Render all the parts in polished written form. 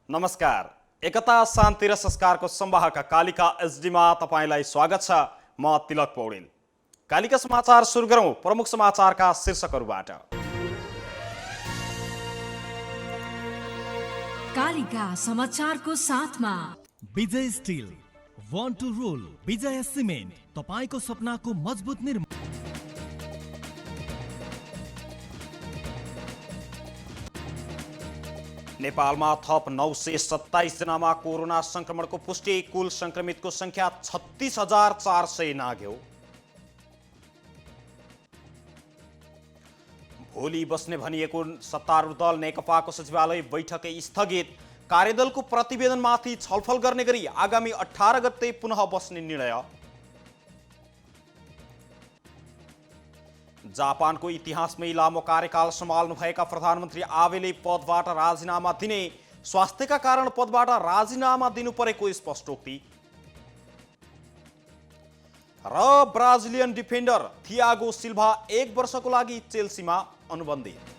नमस्कार। एकता शान्ति र संस्कारको संवाहक कालिका एसडीमा तपाईलाई स्वागत छ। म तिलक पौडेल। कालिका समाचार सुरु गरौं प्रमुख समाचारका शीर्षकहरूबाट। कालिका समाचारको साथमा Vijay steel, want to rule, Vijay cement, तपाईको सपनाको मजबुत निर्माण। नेपालमा थप 927 जनामा कोरोना संक्रमणको पुष्टि, कुल संक्रमितको संख्या 36,400 नाग्यो। भोलि बस्ने भनिएको सत्तारूढ दल नेकपाको सचिवालय बैठकै स्थगित, कार्यदलको प्रतिवेदनमाथि छलफल गर्ने गरी आगामी 18 गते पुनः बस्ने निर्णय। जापानको इतिहासमै लामो कार्यकाल सम्हाल्नुभएका प्रधानमन्त्री आबेले पदबाट राजीनामा दिने, स्वास्थ्यका कारण पदबाट राजीनामा दिनु परेको स्पष्टोक्ति। र ब्राजिलियन डिफेन्डर थियागो सिल्भा 1 वर्षको लागि चेल्सीमा अनुबन्धित।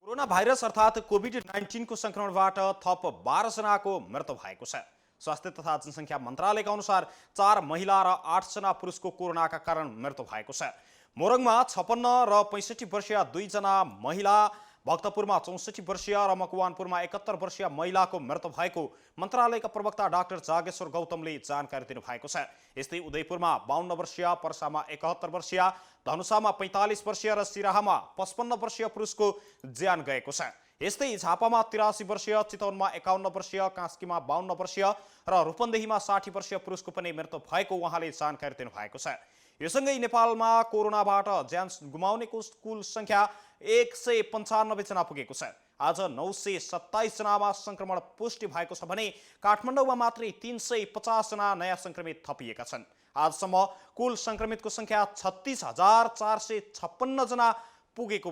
कोरोना भाइरस अर्थात् कोभिड-19 को संक्रमणबाट थप 12 जनाको मृत्यु भएको छ। स्वास्थ्य तथा जनसङ्ख्या मन्त्रालयका अनुसार 4 महिला र 8 जना पुरुषको कोरोनाका कारण मृत्यु भएको छ। मोरङमा 56 र 65 वर्षीय 2 जना महिला, भक्तपुरमा 64 वर्षीय र मकवानपुरमा 71 वर्षीय महिलाको मृत्यु भएको मन्त्रालयका प्रवक्ता डाक्टर जागेश्वर गौतमले जानकारी दिनुभएको छ। यस्तै उदयपुरमा 52 वर्षीय, पर्सामा 71 वर्षीय, धनुषामा 45 वर्षीय र सिराहामा 55 वर्षीय पुरुषको ज्यान गएको छ। यस्तै झापामा 83 वर्षीय, चितवनमा 51 वर्षीय, कास्कीमा 52 वर्षीय र रूपन्देहीमा 60 वर्षीय पुरुषको पनि मृत्यु भएको उहाँले जानकारी दिनुभएको छ। योसँगै नेपालमा कोरोनाबाट ज्यान गुमाउनेको कुल संख्या 195 जना पुगेको छ। आज 927 जनामा संक्रमण पुष्टि भएको छ भने काठमाडौँमा मात्रै 350 जना नयाँ संक्रमित थपिएका छन्। आजसम्म कुल संक्रमितको संख्या 36,456 जना पुगेको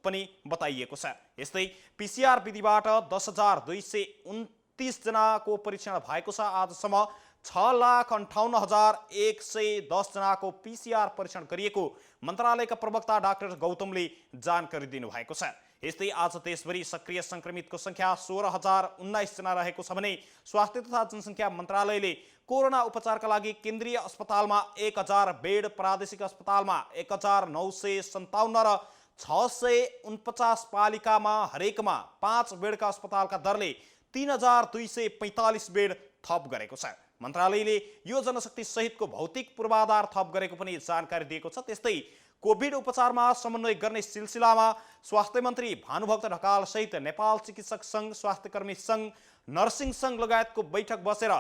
पनि बताइएको छ। यस्तै पीसीआर विधिबाट 10,229 जनाको परीक्षण भएको छ। आजसम्म 6,58,110 जनाको पीसीआर परीक्षण गरिएको मन्त्रालयका प्रवक्ता डाक्टर गौतमले जानकारी दिनुभएको छ। यस्तै आज देशभरि सक्रिय संक्रमितको संख्या 16,019 जना रहेको छ भने स्वास्थ्य तथा जनसङ्ख्या मन्त्रालयले कोरोना उपचारका लागि केन्द्रीय अस्पतालमा 1,000 बेड, प्रादेशिक अस्पतालमा 1,957 र 649 पालिकामा हरेकमा 5 बेडका अस्पतालका दरले 3,245 बेड थप गरेको छ। मन्त्रालयले यो जनशक्ति सहितको भौतिक पूर्वाधार थप गरेको पनि जानकारी दिएको छ। त्यस्तै कोभिड उपचारमा समन्वय गर्ने सिलसिलामा स्वास्थ्य मन्त्री भानुभक्त ढकाल सहित नेपाल चिकित्सक संघ, स्वास्थ्यकर्मी संघ, नर्सिङ संघ लगायतको बैठक बसेर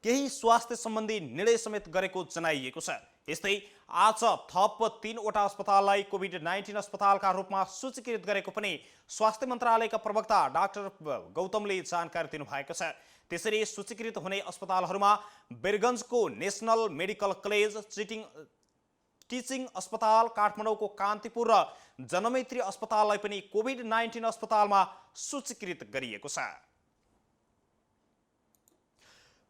केही स्वास्थ्य सम्बन्धी निर्णय समेत गरेको जनाइएको छ। यस्तै आज थप 3वटा अस्पताललाई कोभिड-19 अस्पतालका रूपमा सूचीकृत गरेको पनि स्वास्थ्य मन्त्रालयका प्रवक्ता डाक्टर गौतमले जानकारी दिनुभएको छ। त्यसरी सूचीकृत हुने अस्पतालहरूमा वीरगञ्जको नेशनल मेडिकल कलेज, टिचिङ अस्पताल, काठमाडौँको कान्तिपुर र जनमैत्री अस्पताललाई पनि कोभिड-19 अस्पतालमा सूचीकृत गरिएको छ।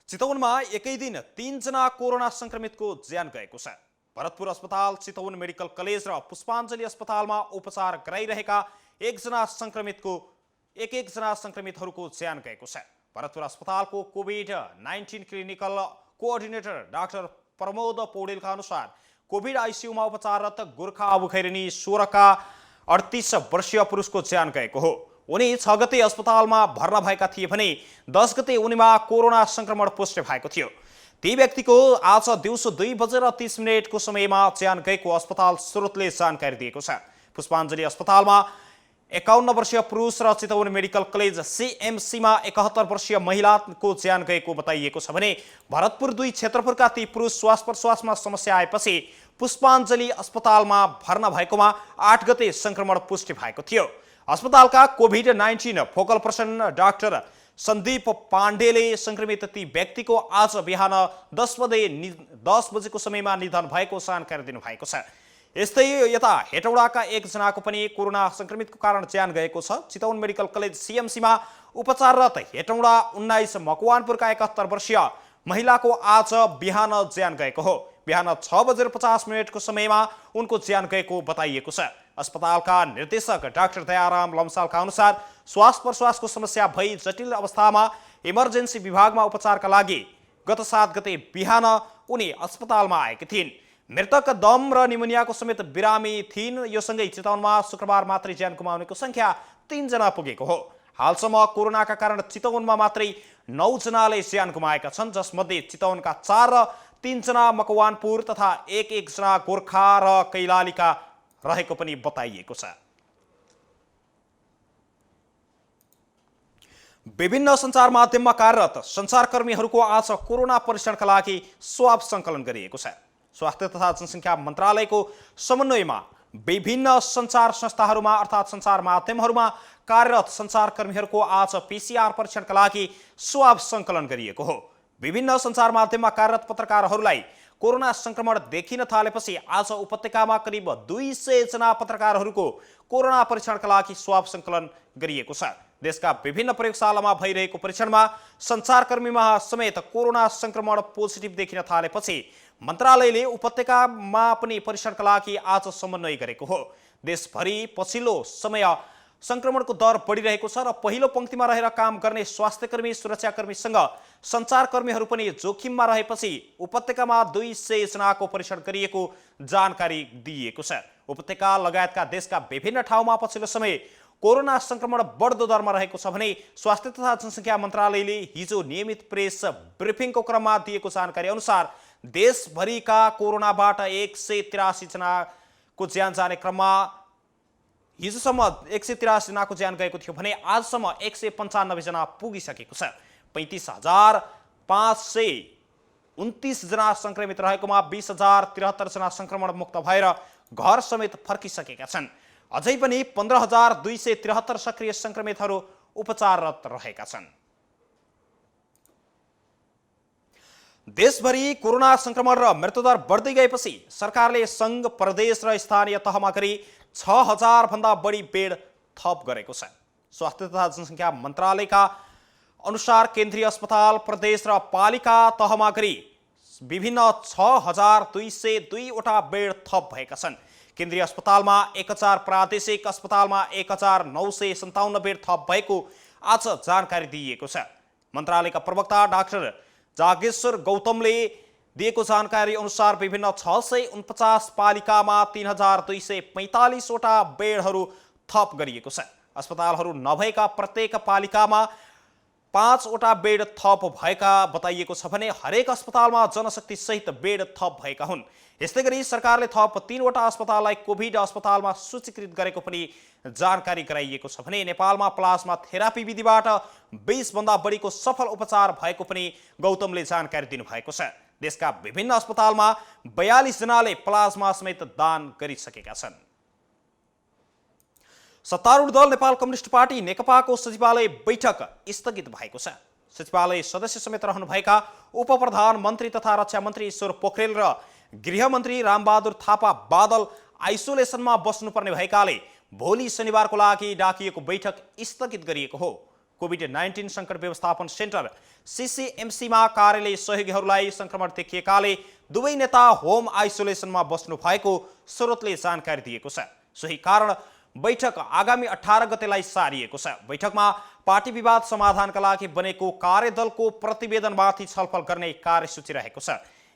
चितवनमा एकै दिन 3 जना कोरोना संक्रमितको ज्यान गएको छ। भरतपुर अस्पताल, चितवन मेडिकल कलेज र पुष्पाञ्जली अस्पतालमा उपचार गराइरहेका एक जना संक्रमितहरूको ज्यान गएको छ। भरतपुर अस्पतालको कोभिड-19 क्लिनिकल कोअर्डिनेटर डाक्टर प्रमोद पौडेलका अनुसार कोभिड आइसियूमा उपचाररत गोर्खा आबुखैरेनी 16 का 38 वर्षीय पुरुषको ज्यान गएको हो। उनी 6 गते अस्पतालमा भर्ना भएका थिए भने 10 गते उनीमा कोरोना संक्रमण पुष्टि भएको थियो। ती व्यक्तिको आज दिउँसो 2:30 को समयमा ज्यान गएको अस्पताल स्रोतले जानकारी दिएको छ। पुष्पाञ्जली अस्पतालमा 51 वर्षीय पुरुष र चितवन मेडिकल कलेज सीएमसीमा 71 वर्षीय महिलाको ज्यान गएको बताइएको छ भने भरतपुर 2 क्षेत्रपुरका ती पुरुष श्वास प्रश्वासमा समस्या आएपछि पुष्पाञ्जली अस्पतालमा भर्ना भएकोमा 8 गते संक्रमण पुष्टि भएको थियो। अस्पतालका COVID-19 focal person doctor Sandeep पाण्डेले संक्रमित ती व्यक्तिको आज बिहान 10 बजेको समयमा निधन भएको जानकारी दिनुभएको छ। यस्तै यता हेटौडाका एकजनाको पनि कोरोना संक्रमितको कारण ज्यान गएको छ। चितवन मेडिकल कलेज सीएमसीमा उपचाररत हेटौडा 19 मकवानपुरका 71 वर्षीय महिलाको आज बिहान ज्यान गएको हो। बिहान 6:50 को समयमा उनको ज्यान गएको बताइएको छ। अस्पतालका निर्देशक डाक्टर दयाराम लम्सालका अनुसार श्वास प्रश्वासको समस्या भई जटिल अवस्थामा इमर्जेन्सी विभागमा उपचारका लागि गत 7 गते बिहान उनी अस्पतालमा आएकी थिइन्। मृतक दम र निमोनियाको समेत बिरामी थिइन्। यो सँगै चितवनमा शुक्रबार मात्रै ज्यान गुमाउनेको संख्या 3 जना पुगेको हो। हालसम्म कोरोनाका कारण चितवनमा मात्रै 9 जनाले ज्यान गुमाएका छन्, जसमध्ये चितवनका 4 र 3 जना मकवानपुर तथा 1 जना गोर्खा र कैलालीका रहेको पनि बताइएको छ। विभिन्न सञ्चार माध्यममा कार्यरत सञ्चारकर्मीहरूको आज कोरोना परीक्षणका लागि स्वाब सङ्कलन गरिएको छ। स्वास्थ्य तथा जनसङ्ख्या मन्त्रालयको समन्वयमा विभिन्न सञ्चार संस्थाहरूमा अर्थात् सञ्चार माध्यमहरूमा कार्यरत सञ्चारकर्मीहरूको आज पीसीआर परीक्षणका लागि स्वाब सङ्कलन गरिएको हो। विभिन्न सञ्चार माध्यममा कार्यरत पत्रकारहरूलाई कोरोना संक्रमण देखिन थालेपछि आज उपत्यकामा करिब 200 जना पत्रकारहरूको कोरोना परीक्षणका लागि स्वाब सङ्कलन गरिएको छ। देशका विभिन्न प्रयोगशालामा भइरहेको परीक्षणमा सञ्चारकर्मीमा समेत कोरोना संक्रमण पोजिटिभ देखिन थालेपछि मन्त्रालयले उपत्यकामा पनि परीक्षणका लागि आज समन्वय गरेको हो। देशभरि पछिल्लो समय संक्रमणको दर बढिरहेको छ र पहिलो पंक्तिमा रहेर काम गर्ने स्वास्थ्यकर्मी सुरक्षाकर्मीसँग सञ्चारकर्मीहरू पनि जोखिममा रहेपछि उपत्यकामा 200 जनाको परीक्षण गरिएको जानकारी दिइएको छ। उपत्यका लगायतका देशका विभिन्न ठाउँमा पछिल्लो समय कोरोना संक्रमण बढ्दो दरमा रहेको छ भने स्वास्थ्य तथा जनसङ्ख्या मन्त्रालयले हिजो नियमित प्रेस ब्रिफिङको क्रममा दिएको जानकारी अनुसार देशभरिका कोरोनाबाट 183 जनाको ज्यान जाने क्रममा हिजोसम्म 183 जनाको ज्यान गएको थियो भने आजसम्म 195 जना पुगिसकेको छ। 35,529 जना संक्रमित रहेकोमा 20,073 जना संक्रमण मुक्त भएर घर समेत फर्किसकेका छन्। अझै पनि 15,273 सक्रिय संक्रमितहरू उपचाररत रहेका छन्। देशभरि कोरोना संक्रमण र मृत्युदर बढ्दै गएपछि सरकारले संघ, प्रदेश र स्थानीय तहमा गरी 6,000 भन्दा बढी बेड थप गरेको छ। स्वास्थ्य तथा जनसङ्ख्या मन्त्रालयका अनुसार केन्द्रीय अस्पताल, प्रदेश र पालिका तहमा गरी विभिन्न 6,202 वटा बेड थप भएका छन्। केन्द्रीय अस्पतालमा 1,000, प्रादेशिक अस्पतालमा 1,957 बेड थप भएको आज जानकारी दिइएको छ। मन्त्रालयका प्रवक्ता डाक्टर जागेश्वर गौतमले दिएको जानकारी अनुसार विभिन्न 649 पालिकामा 3,245 वटा बेडहरू थप गरिएको छ। अस्पतालहरू नभएका प्रत्येक पालिकामा 5 वटा बेड थप भएका बताइएको छ भने हरेक अस्पतालमा जनशक्ति सहित बेड थप भएका हुन्। यस्तै गरी सरकारले थप 3 वटा अस्पताललाई कोभिड अस्पतालमा सूचीकृत गरेको पनि जानकारी गराइएको छ भने नेपालमा प्लाज्मा थेरापी विधिबाट 20 भन्दा बढीको सफल उपचार भएको पनि गौतमले जानकारी दिनुभएको छ। देशका विभिन्न अस्पतालमा 42 जनाले प्लाज्मा समेत दान गरिसकेका छन्। सत्तारूढ दल नेपाल कम्युनिस्ट पार्टी नेकपाको सचिवालय बैठक स्थगित भएको छ। सचिवालय सदस्य समेत रहनुभएका उप प्रधानमन्त्री तथा रक्षा मन्त्री ईश्वर पोखरेल र गृहमन्त्री रामबहादुर थापा बादल आइसोलेसनमा बस्नुपर्ने भएकाले भोलि शनिबारको लागि डाकिएको बैठक स्थगित गरिएको हो। कोभिड-19 सङ्कट व्यवस्थापन सेन्टर सीसीएमसीमा कार्यालय सहयोगीहरूलाई संक्रमण देखिएकाले दुवै नेता होम आइसोलेसनमा बस्नु भएको स्रोतले जानकारी दिएको छ। सोही कारण बैठक आगामी 18 गतेलाई सारिएको छ। बैठकमा पार्टी विवाद समाधानका लागि बनेको कार्यदलको प्रतिवेदनमाथि छलफल गर्ने कार्यसूची रहेको छ।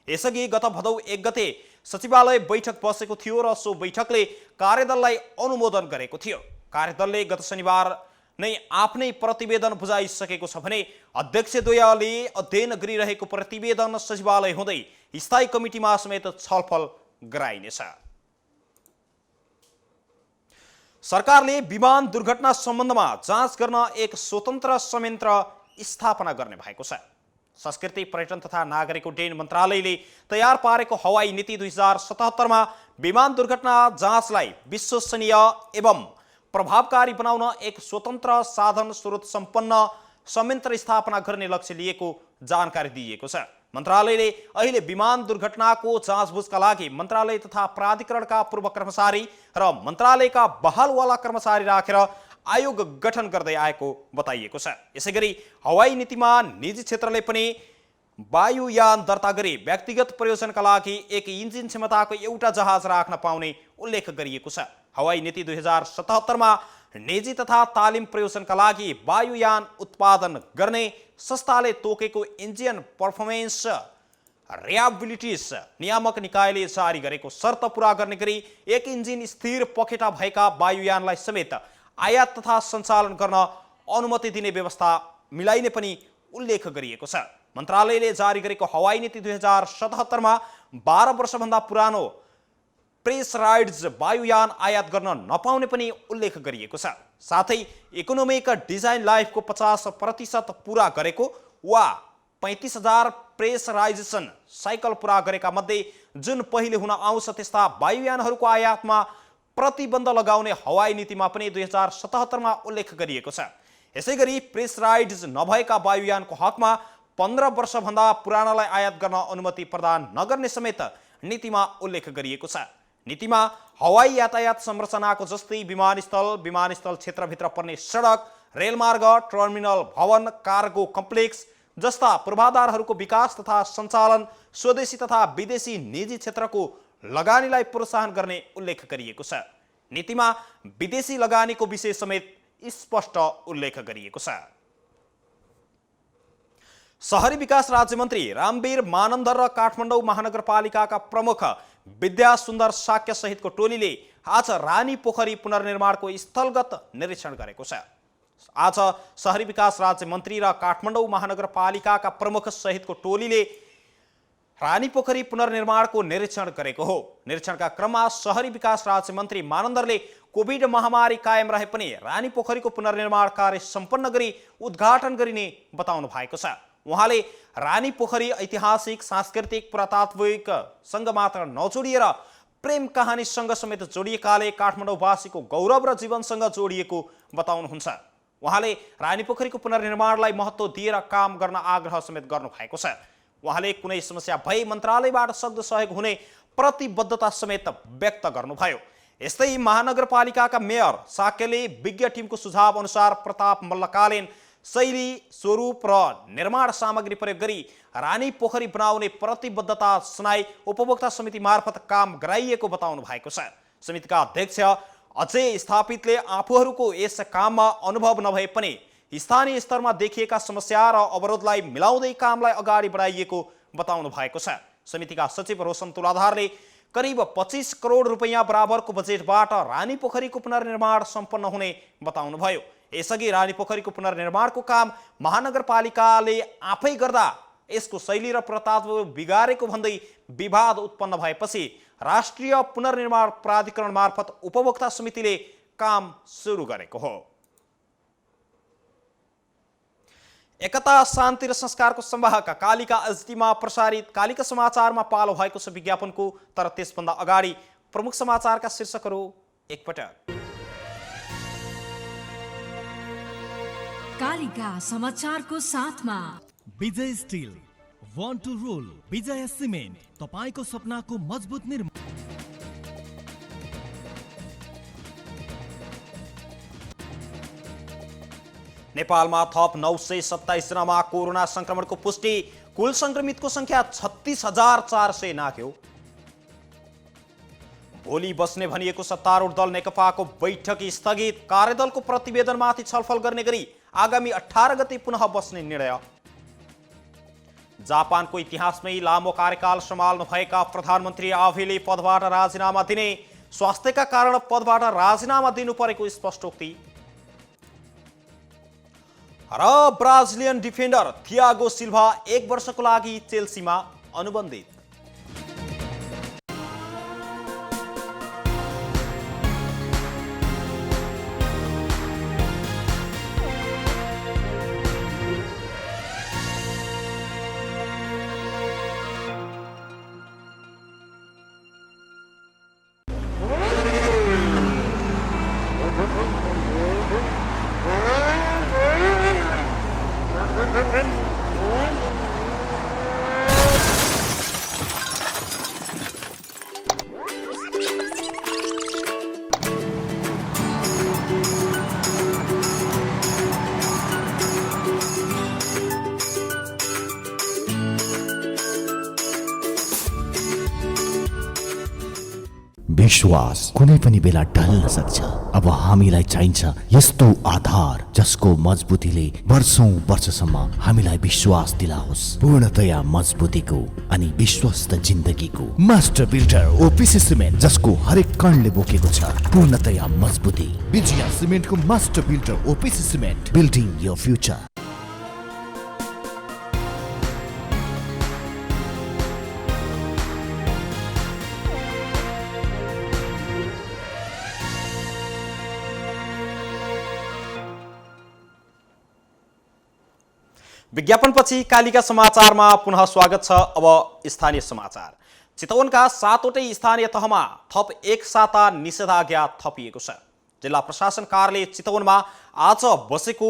यसअघि गत भदौ 1 गते सचिवालय बैठक बसेको थियो र सो बैठकले कार्यदललाई अनुमोदन गरेको थियो। कार्यदलले गत शनिबार नै आफ्नै प्रतिवेदन बुझाइसकेको छ भने अध्यक्षद्वयले अध्ययन गरिरहेको प्रतिवेदन सचिवालय हुँदै स्थायी कमिटीमा समेत छलफल गराइनेछ। सरकारले विमान दुर्घटना सम्बन्धमा जाँच गर्न एक स्वतन्त्र संयन्त्र स्थापना गर्ने भएको छ। संस्कृति, पर्यटन तथा नागरिक उड्डयन मन्त्रालयले तयार पारेको हवाई नीति 2077 मा विमान दुर्घटना जाँचलाई विश्वसनीय एवं प्रभावकारी बनाउन एक स्वतन्त्र साधन स्रोत सम्पन्न संयन्त्र स्थापना गर्ने लक्ष्य लिएको जानकारी दिइएको छ। मन्त्रालयले अहिले विमान दुर्घटनाको जाँचबुझका लागि मन्त्रालय तथा प्राधिकरणका पूर्व कर्मचारी र मन्त्रालयका बहालवाला कर्मचारी राखेर आयोग गठन गर्दै आएको बताइएको छ। यसैगरी हवाई नीतिमा निजी क्षेत्रले पनि वायुयान दर्ता गरी व्यक्तिगत प्रयोजनका लागि एक इन्जिन क्षमताको एउटा जहाज राख्न पाउने उल्लेख गरिएको छ। हवाई नीति 2077मा निजी तथा तालिम प्रयोजनका लागि वायुयान उत्पादन गर्ने संस्थाले तोकेको इन्जिन पर्फर्मेन्स रियाबिलिटिस नियामक निकायले जारी गरेको शर्त पूरा गर्ने गरी एक इन्जिन स्थिर पखेटा भएका वायुयानलाई समेत आयात तथा सञ्चालन गर्न अनुमति दिने व्यवस्था मिलाइने पनि उल्लेख गरिएको छ। मन्त्रालयले जारी गरेको हवाई नीति 2077मा 12 वर्षभन्दा पुरानो प्रेसराइज्ड वायुयान आयात गर्न नपाउने पनि उल्लेख गरिएको छ। साथै इकोनोमिक डिजाइन लाइफको 50% पूरा गरेको वा 35,000 प्रेसराइजेसन साइकल पूरा गरेका मध्ये जुन पहिले हुन आउँछ त्यस्ता वायुयानहरूको आयातमा प्रतिबन्ध लगाउने हवाई नीतिमा पनि 2077मा उल्लेख गरिएको छ। यसैगरी प्रेसराइज्ड नभएका वायुयानको हकमा 15 वर्षभन्दा पुरानालाई आयात गर्न अनुमति प्रदान नगर्ने समेत नीतिमा उल्लेख गरिएको छ। नीतिमा हवाई यातायात संरचनाको जस्तै विमानस्थल क्षेत्रभित्र पर्ने सडक, रेलमार्ग, टर्मिनल भवन, कार्गो कम्प्लेक्स जस्ता पूर्वाधारहरूको विकास तथा सञ्चालन स्वदेशी तथा विदेशी निजी क्षेत्रको लगानीलाई प्रोत्साहन गर्ने उल्लेख गरिएको छ। नीतिमा विदेशी लगानीको विषय समेत स्पष्ट उल्लेख गरिएको छ। शहरी विकास राज्य मन्त्री रामवीर मानन्दर र काठमाडौँ महानगरपालिकाका प्रमुख विद्या सुन्दर साक्य सहितको टोलीले आज रानी पोखरी पुनर्निर्माणको स्थलगत निरीक्षण गरेको छ। आज शहरी विकास राज्य मन्त्री र काठमाडौँ महानगरपालिकाका प्रमुख सहितको टोलीले रानी पोखरी पुनर्निर्माणको निरीक्षण गरेको हो। निरीक्षणका क्रममा शहरी विकास राज्य मन्त्री मानन्दरले कोभिड महामारी कायम रहे पनि रानी पोखरीको पुनर्निर्माण कार्य सम्पन्न गरी उद्घाटन गरिने बताउनु भएको छ। उहाँले रानी पोखरी ऐतिहासिक, सांस्कृतिक, पुरातात्विकसँग मात्र नजोडिएर प्रेम कहानीसँग समेत जोडिएकाले काठमाडौँवासीको गौरव र जीवनसँग जोडिएको बताउनुहुन्छ। उहाँले रानी पोखरीको पुनर्निर्माणलाई महत्त्व दिएर काम गर्न आग्रह समेत गर्नु भएको छ। उहाँले कुनै समस्या भए मन्त्रालयबाट सक्दो सहयोग हुने प्रतिबद्धता समेत व्यक्त गर्नुभयो। यस्तै महानगरपालिकाका मेयर साक्यले विज्ञ टिमको सुझाव अनुसार प्रताप मल्लकालीन शैली, स्वरूप र निर्माण सामग्री प्रयोग गरी रानी पोखरी बनाउने प्रतिबद्धता सुनाई उपभोक्ता समिति मार्फत काम गराइएको बताउनु भएको छ। समितिका अध्यक्ष अजय स्थापितले आफूहरूको यस काममा अनुभव नभए पनि स्थानीय स्तरमा देखिएका समस्या र अवरोधलाई मिलाउँदै कामलाई अगाडि बढाइएको बताउनु भएको छ। समितिका सचिव रोशन तुलाधारले करिब 25 करोड रुपैयाँ बराबरको बजेटबाट रानी पोखरीको पुनर्निर्माण सम्पन्न हुने बताउनुभयो। यसअघि रानी पोखरीको पुनर्निर्माणको काम महानगरपालिकाले आफै गर्दा यसको शैली र पुरातात्व बिगारेको भन्दै विवाद उत्पन्न भएपछि राष्ट्रिय पुनर्निर्माण प्राधिकरण मार्फत उपभोक्ता समितिले काम सुरु गरेको हो। एकता, शान्ति र संस्कारको संवाहक कालिका एचडीमा प्रसारित कालिका समाचारमा पालो भएको छ विज्ञापनको। तर त्यसभन्दा अगाडि प्रमुख समाचारका शीर्षकहरू एकपटक। कालिका समाचारको साथमा Vijay still, one two role, विजय सिमेन्ट, तपाईको सपनाको मजबुत निर्माण। नेपालमा थप 927 जनामा कोरोना संक्रमणको पुष्टि, कुल संक्रमितको संख्या 36,400 नाघ्यो। भोलि बस्ने भनिएको सत्तारूढ दल नेकपाको बैठक स्थगित, कार्यदलको प्रतिवेदनमाथि छलफल गर्ने गरी आगामी 18 गते पुनः बस्ने निर्णय। जापानको इतिहासमै लामो कार्यकाल सम्हाल्नु भएका प्रधानमन्त्री आबेले पदबाट राजीनामा दिने, स्वास्थ्यका कारण पदबाट राजीनामा दिनु परेको स्पष्टोक्ति। र ब्राजिलियन डिफेन्डर थियागो सिल्भा 1 वर्षको लागि चेल्सीमा अनुबन्धित। विश्वास कुनै पनि बेला ढल्न सक्छ। अब हामीलाई चाहिन्छ यस्तो आधार जसको मजबुतीले वर्षौं वर्षसम्म हामीलाई विश्वास दिलाओस्, पूर्णतया मजबुतीको अनि विश्वस्त जिन्दगीको। मास्टर बिल्डर ओपिसी सिमेन्ट, जसको हरेक कणले बोकेको छ पूर्णतया मजबुती। विजया सिमेन्टको master builder OPC cement, building your future. विज्ञापनपछि कालिका समाचारमा पुनः स्वागत छ। अब स्थानीय समाचार। चितवनका 7वटै स्थानीय तहमा थप 1 साता निषेधाज्ञा थपिएको छ। जिल्ला प्रशासन कार्यालय चितवनमा आज बसेको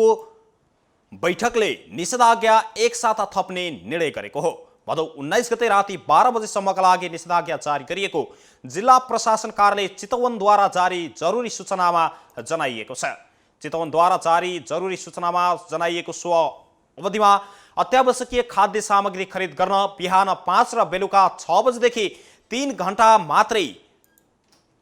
बैठकले निषेधाज्ञा 1 साता थप्ने निर्णय गरेको हो। भदौ 19 गते राति 12 बजेसम्मका लागि निषेधाज्ञा जारी गरिएको जिल्ला प्रशासन कार्यालय चितवनद्वारा जारी जरुरी सूचनामा जनाइएको छ। चितवनद्वारा जारी जरुरी सूचनामा जनाइएको सो अवधिमा अत्यावश्यकीय खाद्य सामग्री खरिद गर्न बिहान 5 र बेलुका 6 बजेदेखि 3 घण्टा मात्रै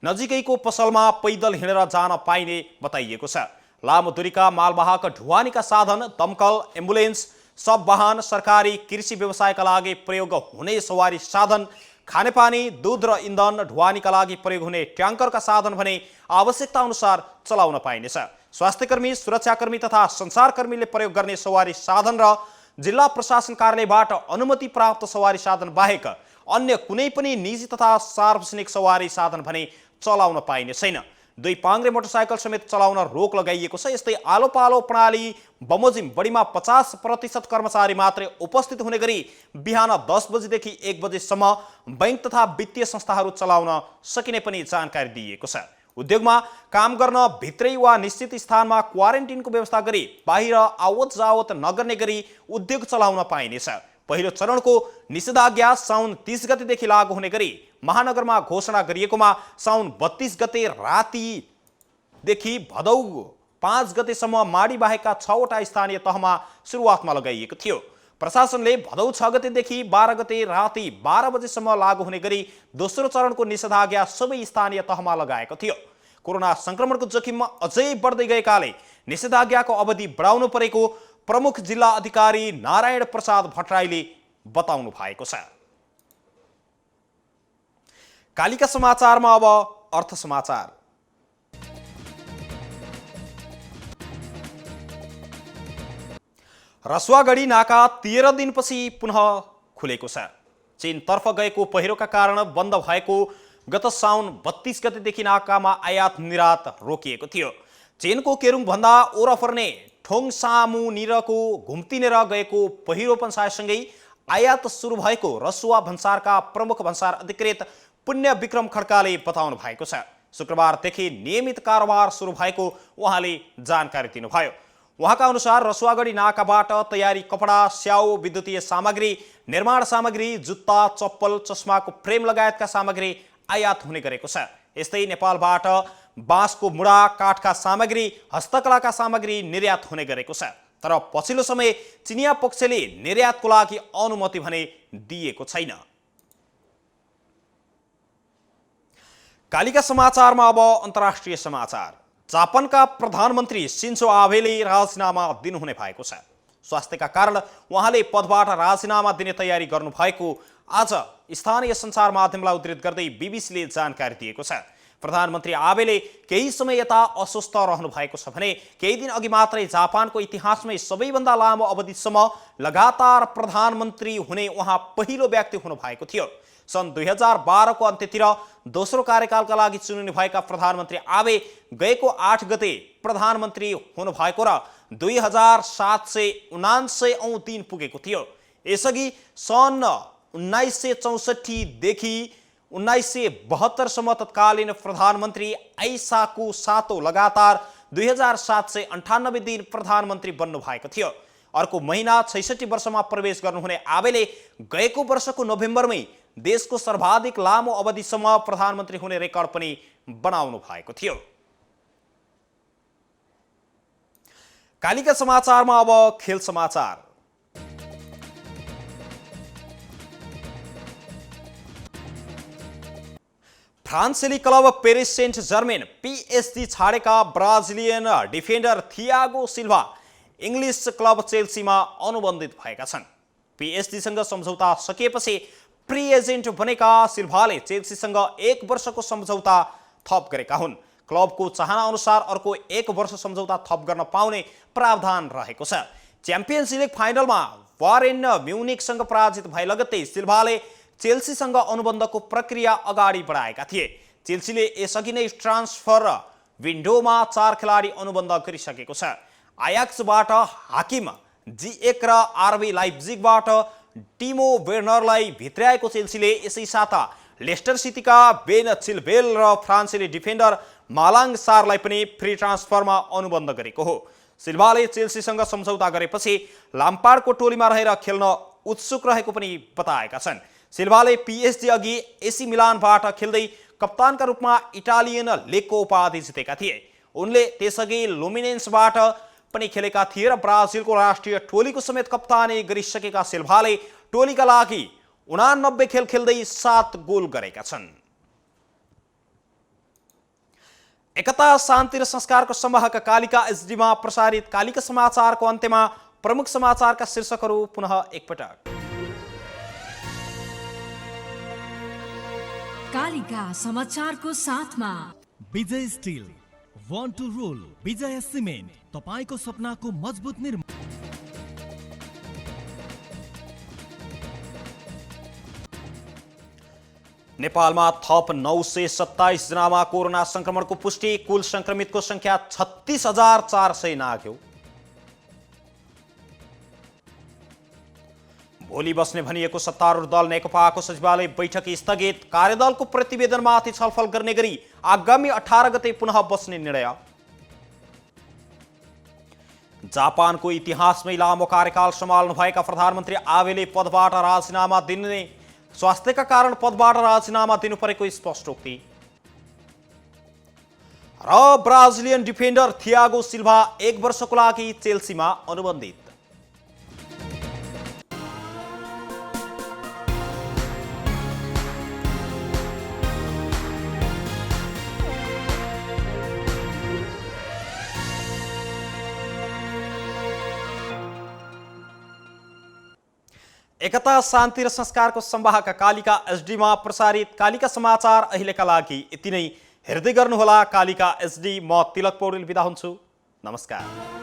नजिकैको पसलमा पैदल हिँडेर जान पाइने बताइएको छ। लामो दूरीका मालवाहक ढुवानीका साधन, दमकल, एम्बुलेन्स, सब वाहन, सरकारी कृषि व्यवसायका लागि प्रयोग हुने सवारी साधन, खानेपानी, दूध र इन्धन, ढुवानीका लागि प्रयोग हुने ट्याङ्करका साधन भने आवश्यकता अनुसार चलाउन पाइनेछ। स्वास्थ्यकर्मी, सुरक्षाकर्मी तथा सञ्चारकर्मीले प्रयोग गर्ने सवारी साधन र जिल्ला प्रशासन कार्यालयबाट अनुमति प्राप्त सवारी साधन बाहेक अन्य कुनै पनि निजी तथा सार्वजनिक सवारी साधन भने चलाउन पाइने छैन। 2 पाङ्ग्रे मोटरसाइकल समेत चलाउन रोक लगाइएको छ। यस्तै आलो पालो प्रणाली बमोजिम बढीमा 50% कर्मचारी मात्रै उपस्थित हुने गरी बिहान 10 बजेदेखि 1 बजेसम्म बैंक तथा वित्तीय संस्थाहरू चलाउन सकिने पनि जानकारी दिइएको छ। उद्योगमा काम गर्न भित्रै वा निश्चित स्थानमा क्वारेन्टिनको व्यवस्था गरी बाहिर आवत जावत नगर्ने गरी उद्योग चलाउन पाइनेछ। पहिलो चरणको निषेधाज्ञा साउन 30 गतेदेखि लागू हुने गरी महानगरमा घोषणा गरिएकोमा साउन 32 गते रातिदेखि भदौ 5 गतेसम्म माडी बाहेकका 6वटा स्थानीय तहमा सुरुवातमा लगाइएको थियो। प्रशासनले भदौ 6 गतेदेखि 12 गते राति 12 बजेसम्म लागू हुने गरी दोस्रो चरणको निषेधाज्ञा सबै स्थानीय तहमा लगाएको थियो। कोरोना संक्रमणको जोखिम अझै बढ्दै गएकाले निषेधाज्ञाको अवधि बढाउनु परेको प्रमुख जिल्ला अधिकारी नारायण प्रसाद भट्टराईले बताउनु भएको छ। कालिका समाचारमा अब अर्थ समाचार। रसुवागढी नाका 13 दिनपछि पुनः खुलेको छ। चीनतर्फ गएको पहिरोका कारण बन्द भएको गत साउन 32 गतेदेखि नाकामा आयात निर्यात रोकिएको थियो। चीनको केरुङ भन्दा ओरफर्ने ठोङसामुनिरको घुम्तिनेर गएको पहिरो पञ्चायतसँगै आयात सुरु भएको रसुवा भन्सारका प्रमुख भन्सार अधिकृत पुण्य विक्रम खड्काले बताउनु भएको छ। शुक्रबारदेखि नियमित कारोबार सुरु भएको उहाँले जानकारी दिनुभयो। उहाँका अनुसार रसुवागढी नाकाबाट तयारी कपडा, स्याउ, विद्युतीय सामग्री, निर्माण सामग्री, जुत्ता, चप्पल, चस्माको फ्रेम लगायतका सामग्री आयात हुने गरेको छ। यस्तै नेपालबाट बाँसको मुढा, काठका सामग्री, हस्तकलाका सामग्री निर्यात हुने गरेको छ। तर पछिल्लो समय चिनिया पक्षले निर्यातको लागि अनुमति भने दिएको छैन। कालिका समाचारमा अब अन्तर्राष्ट्रिय समाचार। जापानका प्रधानमन्त्री सिन्जो आबेले राजीनामा दिनुहुने भएको छ। स्वास्थ्यका कारण उहाँले पदबाट राजीनामा दिने तयारी गर्नुभएको आज स्थानीय सञ्चार माध्यमलाई उद्धृत गर्दै बीबीसीले जानकारी दिएको छ। प्रधानमन्त्री आबेले केही समय यता अस्वस्थ रहनु भएको छ भने केही दिन अघि मात्रै जापानको इतिहासमै सबैभन्दा लामो अवधिसम्म लगातार प्रधानमन्त्री हुने उहाँ पहिलो व्यक्ति हुनुभएको थियो। सन् 2012 को अन्त्यतिर दोस्रो कार्यकालका लागि चुनिनु भएका प्रधानमन्त्री आबे गएको 8 गते प्रधानमन्त्री हुनुभएको र 2779 औं दिन पुगेको थियो। यसअघि सन् 1964 देखि 1972 सम्म तत्कालीन प्रधानमन्त्री आइसाकु सातो लगातार 2798 दिन प्रधानमन्त्री बन्नु भएको थियो। अर्को महिना 66 वर्षमा प्रवेश गर्नुहुने आबेले गएको वर्षको नोभेम्बरमै देशको सर्वाधिक लामो अवधिसम्म प्रधानमन्त्री हुने रेकर्ड पनि बनाउनु भएको थियो। कालिका समाचारमा अब खेल समाचार। फ्रान्सेली club Paris Saint Germain PSG छाडेका Brazilian defender Thiago Silva English club चेल्सीमा अनुबन्धित भएका छन्। PSG सँग सम्झौता सकिएपछि प्री एजेन्ट बनेका सिल्भाले चेल्सीसँग 1 वर्षको सम्झौता थप गरेका हुन्। क्लबको चाहना अनुसार अर्को 1 वर्ष सम्झौता थप गर्न पाउने प्रावधान रहेको छ। च्याम्पियन्स लिग फाइनलमा बायर्न म्युनिखसँग पराजित भए लगत्तै सिल्भाले चेल्सीसँग अनुबन्धको प्रक्रिया अगाडि बढाएका थिए। चेल्सीले यसअघि नै ट्रान्सफर विन्डोमा 4 खेलाडी अनुबन्ध गरिसकेको छ। आयाक्सबाट हाकिम जिएक र आरबी लाइप्जिगबाट टिमो वेर्नरलाई भित्र्याएको चेल्सीले यसै साता लेस्टर सिटीका बेन चिलवेल र फ्रान्सेली डिफेन्डर मालाङ सारलाई पनि फ्री ट्रान्सफरमा अनुबन्ध गरेको हो। सिल्भाले चेल्सीसँग सम्झौता गरेपछि लाम्पार्डको टोलीमा रहेर खेल्न उत्सुक रहेको पनि बताएका छन्। सिल्भाले PSG अघि AC मिलानबाट खेल्दै कप्तानका रूपमा इटालियन लिगको उपाधि जितेका थिए। उनले त्यसअघि लुमिनेन्सबाट पनि खेलेका थिए र ब्राजिलको राष्ट्रिय टोलीको समेत कप्तानी गरिसकेका सिल्भाले टोलीका लागि 89 खेल खेल्दै 7 गोल गरेका छन्। एकता शान्ति र संस्कारको संवाहक कालिका एचडीमा प्रसारित कालिका समाचारको अन्त्यमा प्रमुख समाचारका शीर्षकहरू पुनः एकपटक। कालिका समाचारको साथमा Vijay still, one two role, विजय सिमेन्ट, तपाईको सपनाको मजबुत निर्माण। नेपालमा थप 927 जनामा कोरोना संक्रमणको पुष्टि, कुल संक्रमितको संख्या 36,400 नाग्यो। भोलि बस्ने भनिएको सत्तारूढ दल नेकपाको सचिवालय बैठक स्थगित, कार्यदलको प्रतिवेदनमाथि छलफल गर्ने गरी आगामी 18 गते पुनः बस्ने निर्णय। जापानको इतिहासमै लामो कार्यकाल सम्हाल्नुभएका प्रधानमन्त्री आबेले पदबाट राजीनामा दिने, स्वास्थ्यका कारण पदबाट राजीनामा दिनुपरेको स्पष्टोक्ति। र ब्राजिलियन डिफेन्डर थियागो सिल्भा 1 वर्षको लागि चेल्सीमा अनुबन्धित। एकता शान्ति र संस्कारको संवाहक कालिका एचडीमा प्रसारित कालिका समाचार अहिलेका लागि यति नै। हेर्दै गर्नुहोला कालिका एचडी। म तिलक पौडेल बिदा हुन्छु। नमस्कार।